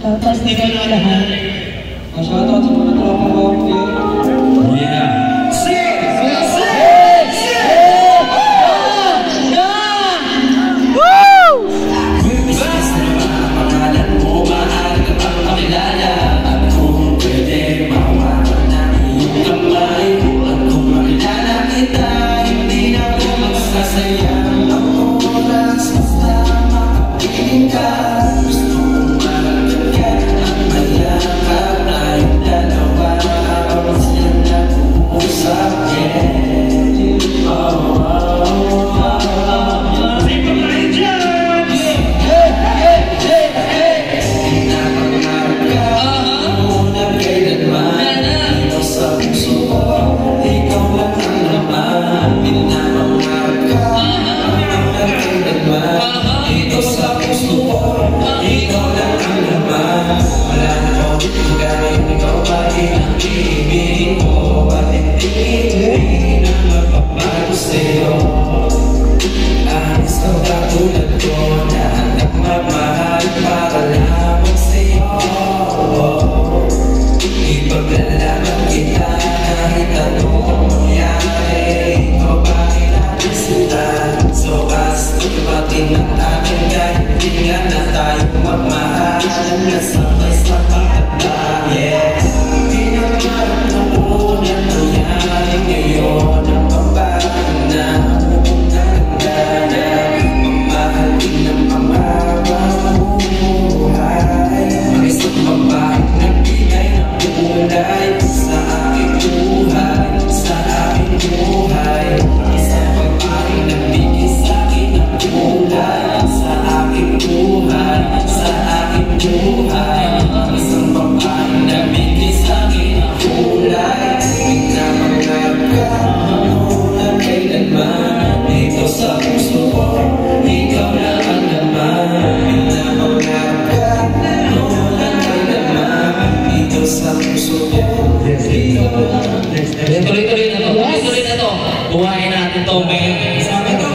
Festival na lahat. Shoutout sa mga tropa ko. Yeah. Tuloy na to. Buhayin natin to, men. Sabi to.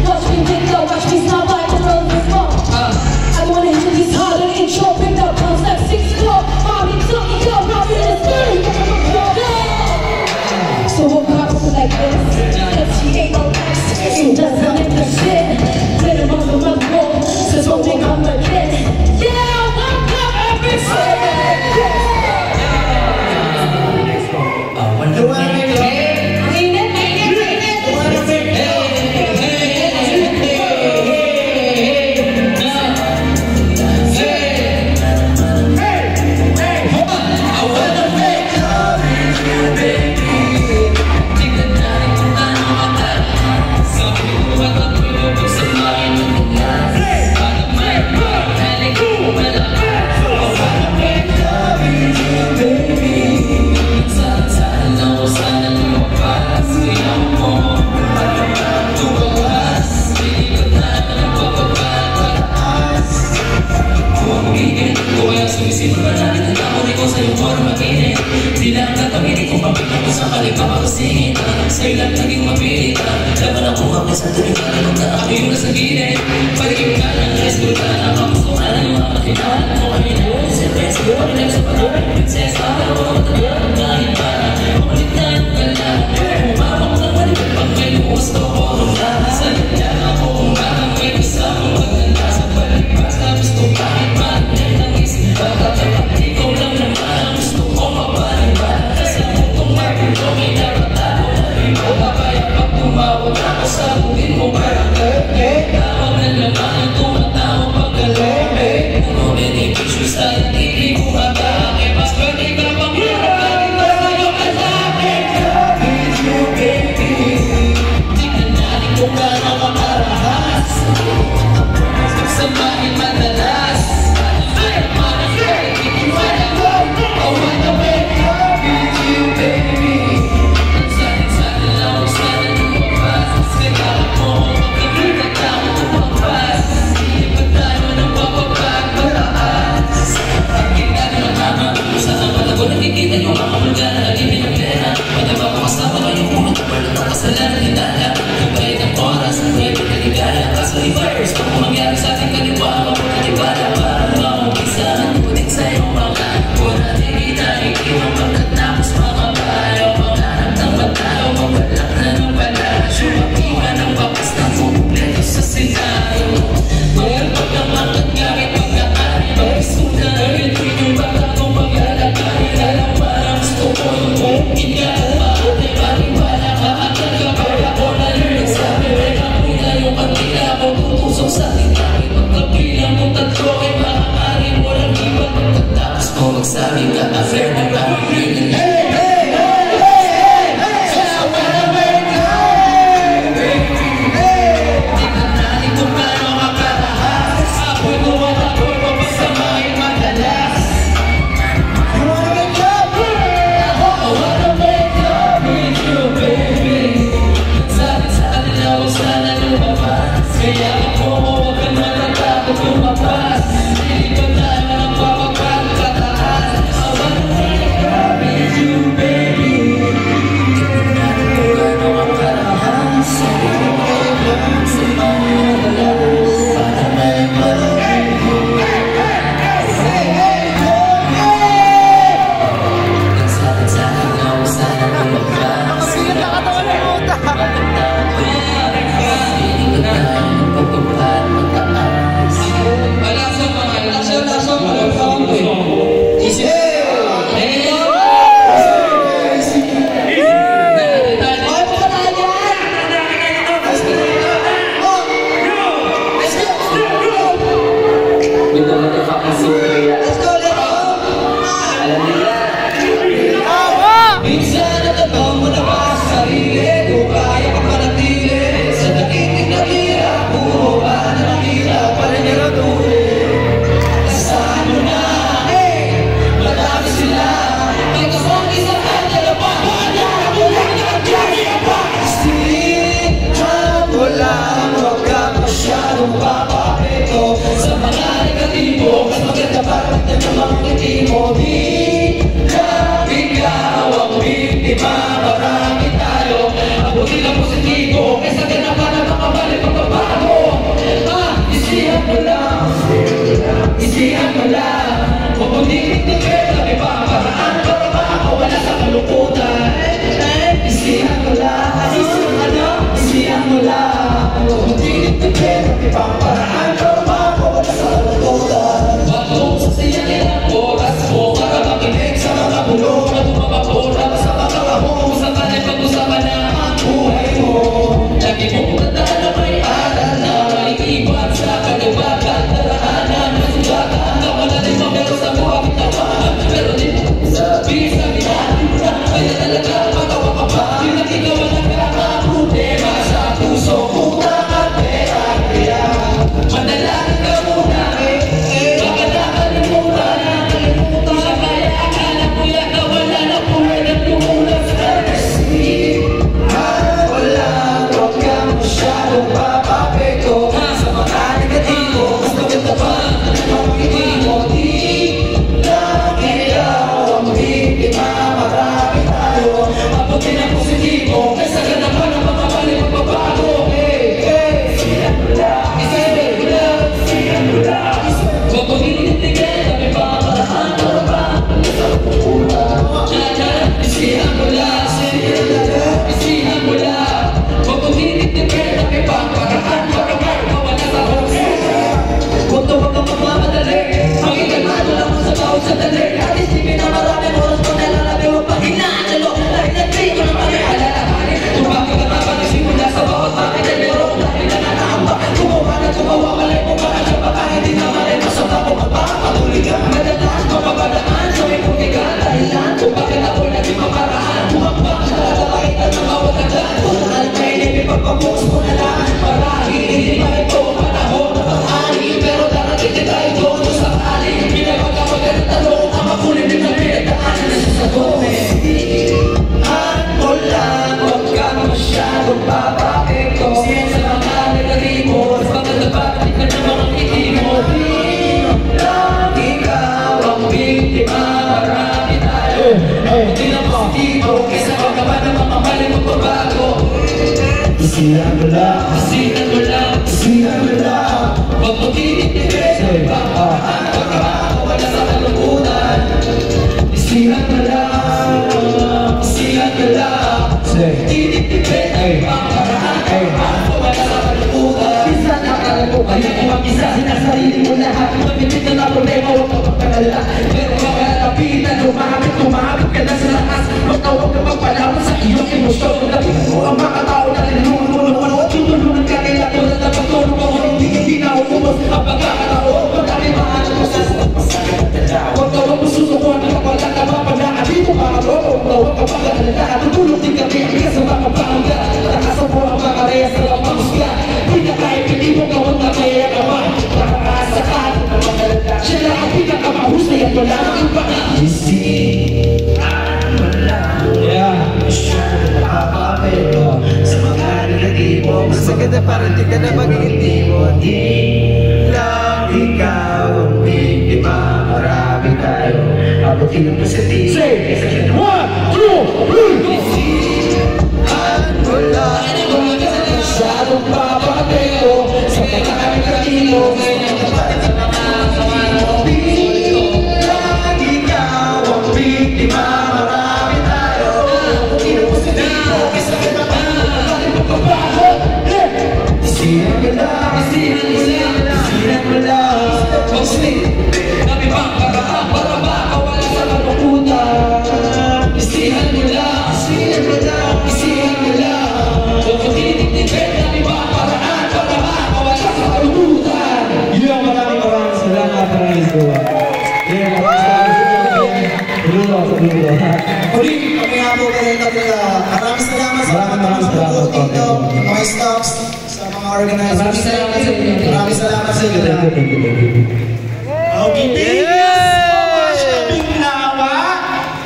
Watch me go, watch me smile like the rose. Simulan natin ang kamuli ko sa'yo for makinig. Di lang gagamitin kung pabilang ko sa kalipapakasingin. Sa'yo lang naging mapilit. Laban ako kapag sa tuloy ka na magkaako yung nasa gilid. Paligim ka ng high school ka na kamusto ka na yung mga makilaan mo kami na yung sentence. Pag-ilang sa pag-ibig princess, para ko matagyan kahit pa. Makulit na yung gala. Umabang ng malikot pag may luwas ko ko. Sa'yo lang ako kung bakang may kasamang maganda sa palipas na gusto kahit mag-net ang isip. Pagkatapat ikaw lang naman ang gusto ko mapaliban. Sa mundong magulo may dapat ako na iba. Kaya pag tumawag ako sagutin mo parang tawag na naman ang tumatawag pagkalabi. Ano beneficyo sa hindi mo mabake. Mas pwede ka pang hirap ba sa'yo kasake. Love you baby. Tignan natin kung gano'n makarahas. Samahin madalas. Nakikita nyo ang kamulga na nagiging ng pera. Madaba ko kasama kayo kung nagpapalit ang kasalanan ni Dala. Nagbayad ng oras, nagbayad ng kaligaya. Kaso reverse, kung mangyari sa ating kaliwa, mapagkatibala. Parang maumisa, nagputin sa'yo mga kung natin ikiwan pagkatapos mga bayo. Pangarap ng matao, mabalak na ng palasyo. Makiwan ng papas ng kumpleto sa senaryo. Mayroon pag naman at gamit pagkaari. Pag-isuda, nagilpin yung bata kong pag-alagay. Alam parang gusto ko yung bukid ka. Maate paniwala ka at nagkapay ako na yung nagsabi. Reka muna yung kantila ko tutusok sa tinari. Pagkabilang mo tatlo ay maaari mo lang iba. Pagkatapos ko magsabi ka, affair na parang hindi. Kaya ako, huwag ka natatakot lumabas. Hindi ba tayo ng papagpagkataas? I wanna make love with you, baby. Tignan natin kung gano'n ang karahas. Sa'yo lang, sa mga madalas. Para may malagay mo. Nagsakit-sakit na ako sana lumabas. Sige na katawan ng muta. Sa mga negatibo, mas maganda parang na namang ngiti mo. Di ka ikaw ang biktima, marami tayo. Abutin ang positibo, kaysa ganapan na makabalik pagbabago. Isihan mo lang, isihan mo lang. Huwag mong dikit-dikit, sabi pa paraan para makawala sa kalukutan. Isihan mo lang, isihan mo lang. Huwag mong dikit-dikit, sabi pa paraan para makawala sa kalukutan. Huwag mong sasayangin ang oras mo para makinig sa mga bulong na bumababora sa mga kahong sa kanil pag-usapan na ang buhay mo. Lagi mong tandaan na may aral na maiiwan sa kaliwagan. Daraanan, masugatan, na wala rin mabero sa buhay na Isihan mo lang, Isihan mo lang, isihan mo lang. huwag mo titipid, wala sa kalungkutan. Isihan mo lang, isihan mo lang, titipid, wala sa kalungkutan. Minsan akala ko kayo kung mag-isa, sinasarili mo lahat. Pag-ibig na problema, huwag ka magpagalala. Pero makalapitan, tumahapit ka na sa lakas. Magtawag ka magpalawag sa iyong emosyon. Lapitan mo ang mga tao na tinulungan. Tutulungan ka nila tulad na pagtulong mo. Hindi na umubos ang pagkakataon. Madami maalam mo sa huwag ka wag mo susukuhan na kapala ka mapadaan. Di mo makakroon, huwag ka pagkakalala. Tutulong din kami ang bigas sa mga pangga. Nakasan mo ang mga reya sa lamang musga. Di na kahit hindi mo gawang na kaya naman. Nakakasakan, siya lang ang pinakamahusay at wala nang iba. Isihan mo lang, Yeah. nakapapelo sa mga negatibo. Masagad na parang di ka na mag-iintimo. Di lang ikaw ang biktima, marami tayo abutin ng positibo. Say, 1, 2, 3. Isihan mo lang, Masyadong papatero sa pagkakakatimo. ganyan kapatid sa mga kawan mo. Di lang ikaw ang biktima, marami tayo abutin ng positibo. Isihan mo lang, isihan mo lang, isihan mo lang. Mag-sleep, kami bang para makawala sa kalungkutan. Isihan mo lang, isihan mo lang, isihan mo lang. Huwag mo tititipid, kami bang paraan para makawala sa kalungkutan. Yeah, maraming salamat para ito. Yeah, maraming salamat. Tulo. Uli, kami nga po kayo maraming salamat sa mga Maraming salamat po. dito, mga stocks, sa mga organizers. Maraming salamat sa inyo. Maraming salamat sa inyo. Thank you. Okay, thank you so much, Kaming Lawa.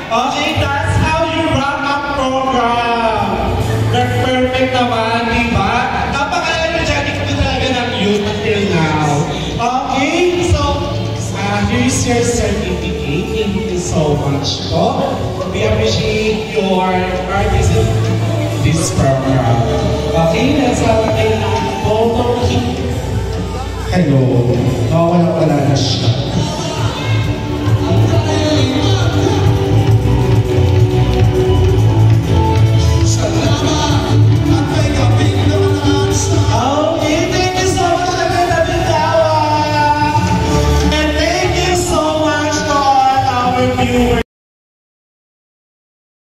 Okay, that's how you wrap up program. That's perfect naman, di ba? Napaka-energetic ko talaga ng youth until now. Okay, so here's your certificate. Thank you so much po. We appreciate your participation in this program. Okay, let's have a photo. Hello. Nawawala na siya.